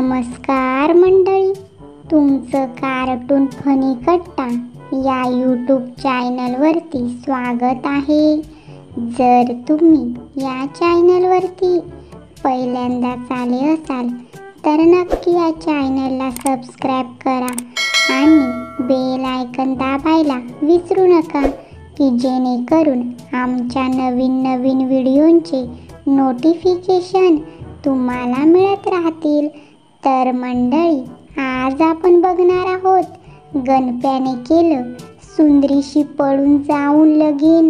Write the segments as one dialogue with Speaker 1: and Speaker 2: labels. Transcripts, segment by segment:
Speaker 1: नमस्कार मंडळी, तुमचं कार्टून फनी कट्टा या यूट्यूब चॅनलवरती स्वागत आहे. जर तुम्ही या चॅनलवरती पहिल्यांदाच आले असाल तर नक्की या चॅनलला सबस्क्राईब करा आणि बेल आयकॉन दाबायला विसरू नका की जेणेकरून आमच्या नवीन व्हिडिओंचे नोटिफिकेशन तुम्हाला मिळत राहतील. तर मंडळी, आज आपण बघणार आहोत गणप्याने केलं सुंदरीशी पळून जाऊन लगीन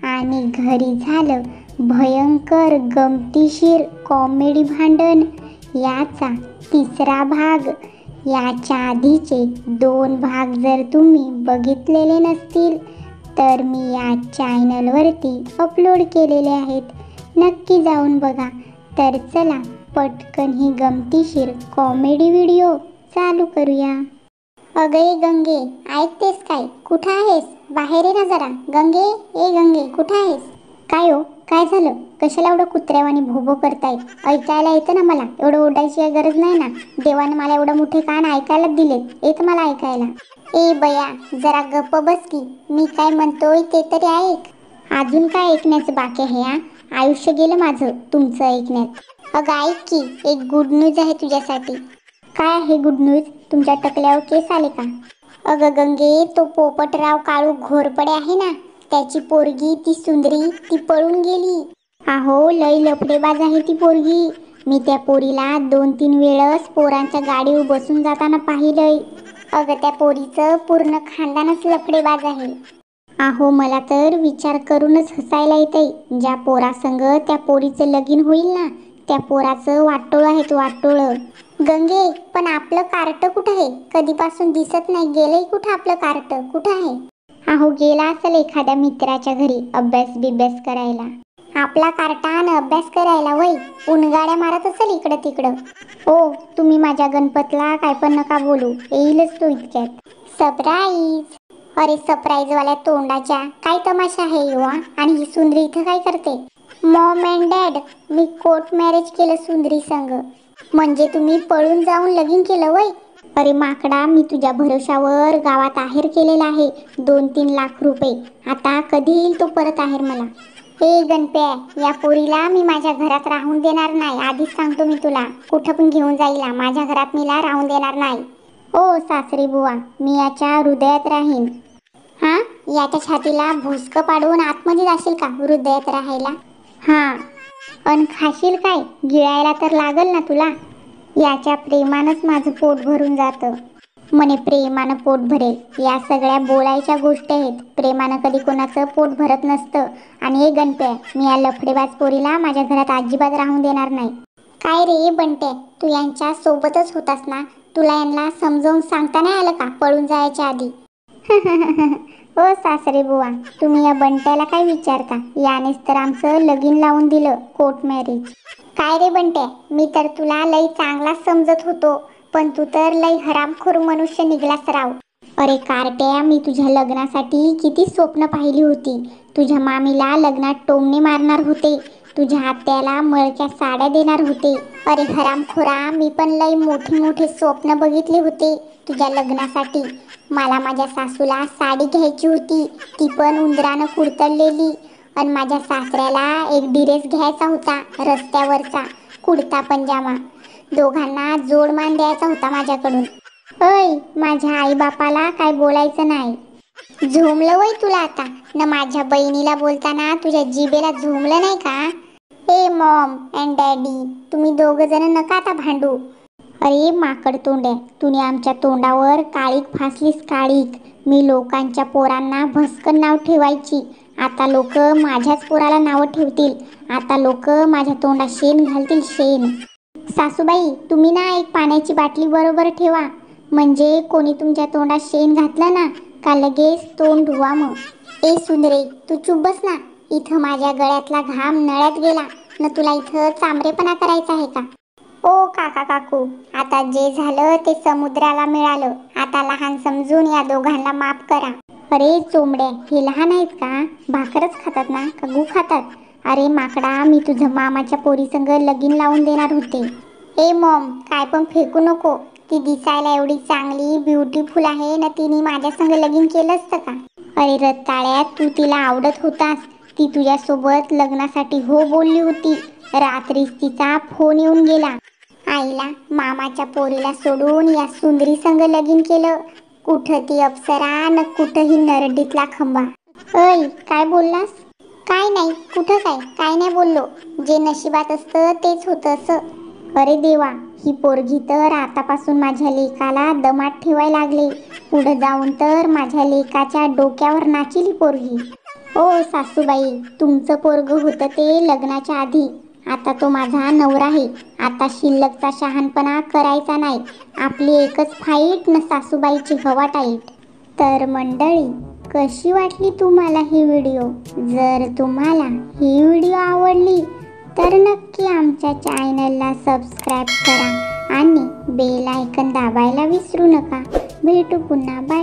Speaker 1: आणि घरी झालं भयंकर गमतीशीर कॉमेडी भांडण याचा तिसरा भाग. याच्या आधीचे 2 भाग जर तुम्ही बघितलेले नसतील तर मी या चॅनलवरती अपलोड केलेले आहेत, नक्की जाऊन बघा. तर चला पटकन ही गमतीशीर कॉमेडी व्हिडिओ चालू करूया. अगं गंगे, ऐकतेस काय? कुठं आहेस? बाहेर ये ना जरा. गंगे, ए गंगे, कुठं आहेस? काय हो, काय झालं? कशाला एवढं कुत्र्यावानी भोभो करताय? ऐकायला येतं ना मला, एवढं ओरडायची काही गरज नाही ना. देवाने मला एवढं मोठे कान ऐकायलाच दिलेत, येतं मला ऐकायला. ए बया, जरा गप्प बस की, मी काय म्हणतोय ते तरी ऐक. अजून काय ऐकण्याचं बाकी आहे? आयुष्य गेलं माझं तुमचं ऐकण्यात. अगं ऐक की, एक गुड न्यूज आहे तुझ्यासाठी. काय आहे गुड न्यूज? तुमच्या टकल्यावर केस आले का? अगं गंगे, तो पोपटराव काळू घोरपडे आहे ना, त्याची पोरगी ती सुंदरी ती पळून गेली. अहो लई लफडेबाज आहे ती पोरगी. मी त्या पोरीला 2-3 वेळेस पोरांच्या गाडीवर बसून जाताना पाहिलंय. अगं त्या पोरीचं पूर्ण खानदानच लफडेबाज आहे. अहो मला तर विचार करूनच हसायला येतंय. ज्या पोरासंग त्या पोरीचं लगीन होईल ना, त्या पोराचं वाटोळं आहे तो वाटोळं. गंगे, पण आपलं कार्ट कुठं आहे? कधीपासून दिसत नाही, गेलंय कुठं आपलं कार्ट? कुठं आहे? अहो गेला असेल एखाद्या मित्राच्या घरी अभ्यास बिभ्यास करायला. आपला कार्टा न अभ्यास करायला वय, उनगाड्या मारत असेल इकडं तिकडं. ओ तुम्ही माझ्या गणपतला काय पण नका बोलू, येईलच तो इतक्यात. सरप्राईज. अरे सरप्राईजवाल्या तोंडाच्या, काय तमाशा आहे युवा? आणि ही सुंदरी इथं काय करते? Maugham and dad, me court marriage केलं सुंदरी संग. म्हणजे तुम्ही पळून जाऊन लगीन केलं वय? अरे माकडा, मी तुझ्या भरोशावर गावात आहेर केलेला आहे 2-3 लाख रुपये. आता कधी येईल तो परत आहेर मला? हे गणप्या, या पोरीला मी माझ्या घरात राहून देणार नाही, आधीच सांगतो मी तुला. कुठं पण घेऊन जाईला, माझ्या घरात मीला राहून देणार नाही. ओ सासरी बुवा, मी याच्या हृदयात राहीन. हा, याच्या छातीला भुसकं पाडून आतमध्ये जाशील का हृदयात राहायला? हां, अन खाशील काय? गिळायला तर लागल ना तुला. याच्या प्रेमानंच माझं पोट भरून जातं. म्हणे प्रेमानं पोट भरेल, या सगळ्या बोलायच्या गोष्टी आहेत. प्रेमानं कधी कोणाचं पोट भरत नसतं. आणि हे गणप्या, मी या लफडेबाज पोरीला माझ्या घरात अजिबात राहून देणार नाही. काय रे बंटे, तू यांच्या सोबतच होतास ना, तुला यांना समजावून सांगता नाही आलं का पळून जायच्या आधी? ओ सासरे बुवा, तुम्ही या बंट्याला काय विचारता? यानेच तर आमचं लगीन लावून दिलं, कोर्ट मॅरेज. काय रे बंट्या, मी तर तुला लई चांगला समजत होतो, पण तू तर लई हरामखोर मनुष्य निघलास राव. अरे कारट्या, मी तुझ्या लग्नासाठी किती स्वप्न पाहिली होती. तुझ्या मामीला लग्नात टोमणे मारणार होते, तुझ्या आत्याला मळक्या साड्या देणार होते. अरे हरामखोरा, मी पण लई मोठी स्वप्न बघितली होते तुझ्या लग्नासाठी. मला माझ्या सासूला साडी घ्यायची होती, ती पण उंदरानं कुडतळलेली. आणि माझ्या सासऱ्याला एक ड्रेस घ्यायचा होता रस्त्यावरचा, कुडता पंजामा. दोघांना जोडमान द्यायचा होता माझ्याकडून. अय, माझ्या आईबापाला काय बोलायचं नाही. झोमलं वय तुला आता न? माझ्या बहिणीला बोलताना तुझ्या जिभेला झोमलं नाही का? हे मॉम अँड डॅडी, तुम्ही दोघं जण नका आता भांडू. अरे माकड तोंड्या, तुने आमच्या तोंडावर काळीक फासलीस काळीक. मी लोकांच्या पोरांना भस्कन नाव ठेवायची, आता लोक माझ्याच पोराला नावं ठेवतील. आता लोक माझ्या तोंडात शेण घालतील, शेण. सासूबाई, तुम्ही ना एक पाण्याची बाटली बरोबर ठेवा, म्हणजे कोणी तुमच्या तोंडात शेण घातलं ना का लगेच तोंड धुवा मग. ए सुंदरे, तू चुप बस ना. इथं माझ्या गळ्यातला घाम नळ्यात गेला न तुला इथं चामरेपणा करायचा आहे का? ओ काका काकू, आता जे झालं ते समुद्राला मिळालं. आता लहान समजून या दोघांना माफ करा. अरे चोमड्या, हे लहान आहेत का? भाकरच खातात ना का गू खातात? अरे माकडा, मी तुझ्या मामाच्या पोरीसंग लगीन लावून देणार होते. ए मॉम, काय पण फेकू नको. ती दिसायला एवढी चांगली ब्युटिफुल आहे ना, तिने माझ्या संग लगीन केलं असतं का? अरे रताळ्या, तू तिला आवडत होतास. ती तुझ्यासोबत लग्नासाठी हो बोलली होती. रात्रीच तिचा फोन येऊन गेला. आईला मामाच्या पोरीला सोडून या सुंदरी संग लगीन केलं. कुठं ती अप्सरा न कुठं ही नरडीतला खंबा. ऐ, काय बोललास? काय नाही, कुठं काय नाही बोललो. जे नशिबात असतं तेच होतं असं. अरे देवा, ही पोरगी तर आतापासून माझ्या लेकाला दमात ठेवायला लागले. पुढे जाऊन तर माझ्या लेकाच्या डोक्यावर नाचील ही पोरगी. ओ सासूबाई, तुमचं पोरगं होतं ते लग्नाच्या आधी. आता तो माझा नवरा आहे. आता शिल्लकचा शहाणपणा करायचा नाही. आपली एकच फाईट न सासूबाईची हवा टाईट. तर मंडळी, कशी वाटली तुम्हाला ही व्हिडिओ? जर तुम्हाला ही व्हिडिओ आवडली तर नक्की आमच्या चॅनलला सबस्क्राईब करा आणि बेल आयकन दाबायला विसरू नका. भेटू पुन्हा. बाय.